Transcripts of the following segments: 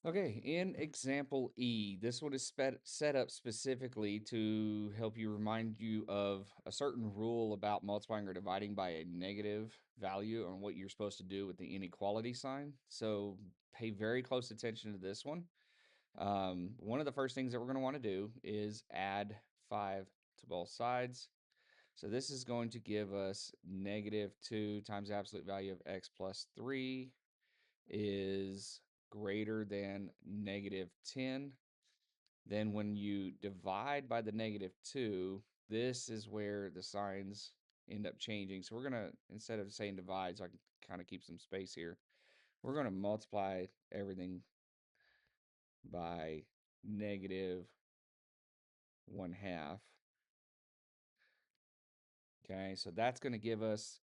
Okay, in example E, this one is set up specifically to help you remind you of a certain rule about multiplying or dividing by a negative value and what you're supposed to do with the inequality sign. So pay very close attention to this one. One of the first things that we're going to want to do is add 5 to both sides. So this is going to give us -2 times the absolute value of x plus 3 is greater than -10. Then when you divide by the -2, this is where the signs end up changing. So we're going to, instead of saying divide, so I can kind of keep some space here, we're going to multiply everything by -1/2. Okay, so that's going to give us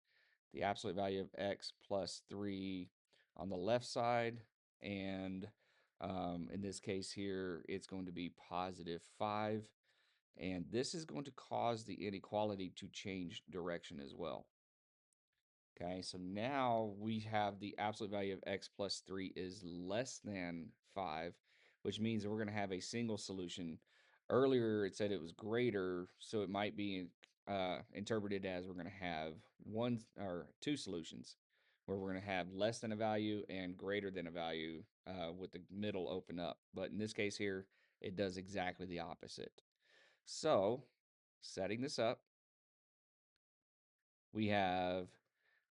the absolute value of x plus 3 on the left side. And in this case here, it's going to be +5. And this is going to cause the inequality to change direction as well. Okay, so now we have the absolute value of x plus 3 is less than 5, which means that we're going to have a single solution. Earlier, it said it was greater, so it might be interpreted as we're going to have one or two solutions, where we're going to have less than a value and greater than a value with the middle open up. But in this case here, it does exactly the opposite. So, setting this up, we have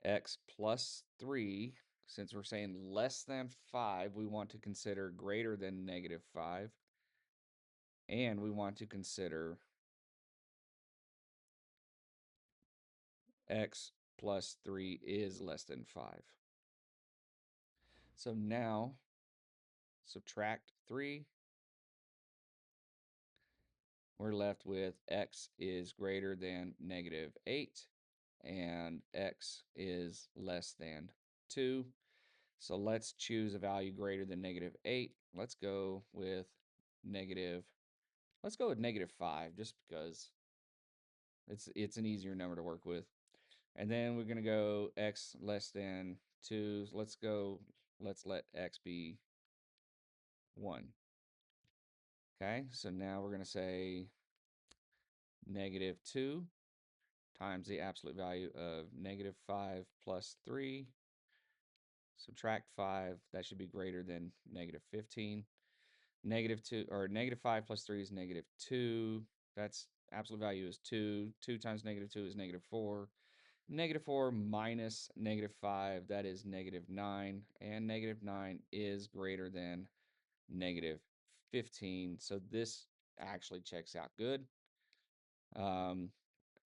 x plus 3. Since we're saying less than 5, we want to consider greater than -5. And we want to consider x plus 3 is less than 5. So now subtract 3. We're left with x is greater than -8 and x is less than 2. So let's choose a value greater than -8. Let's go with negative. Let's go with -5 just because it's an easier number to work with. And then we're going to go x less than 2. Let's let x be 1. Okay, so now we're going to say -2 times the absolute value of -5 plus 3. Subtract 5, that should be greater than -15. -2 or -5 plus 3 is -2. That's absolute value is 2. 2 times -2 is -4. -4 minus -5, that is -9. And -9 is greater than -15. So this actually checks out good.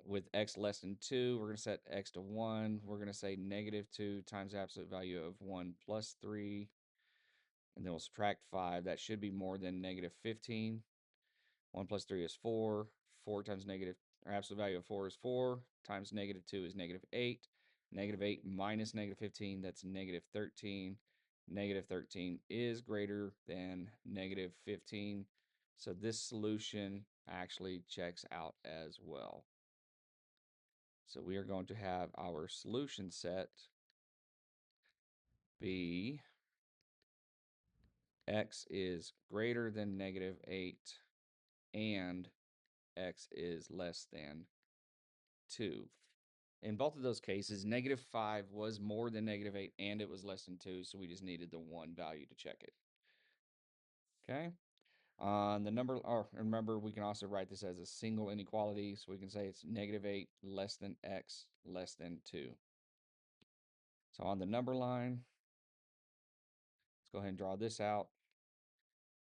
With x less than 2, we're going to set x to 1. We're going to say -2 times the absolute value of 1 plus 3. And then we'll subtract 5. That should be more than -15. 1 plus 3 is 4. 4 times negative, or absolute value of 4 is 4. Times -2 is -8. -8 minus -15, that's -13. -13 is greater than -15. So this solution actually checks out as well. So we are going to have our solution set be x is greater than -8 and x is less than 2. In both of those cases, -5 was more than -8 and it was less than 2, so we just needed the 1 value to check it. Okay? On the number, or remember, we can also write this as a single inequality, so we can say it's -8 less than x less than 2. So on the number line, let's go ahead and draw this out.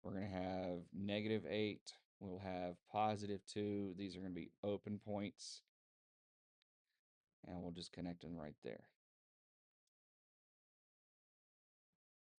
We're going to have -8. We'll have +2. These are going to be open points. And we'll just connect them right there.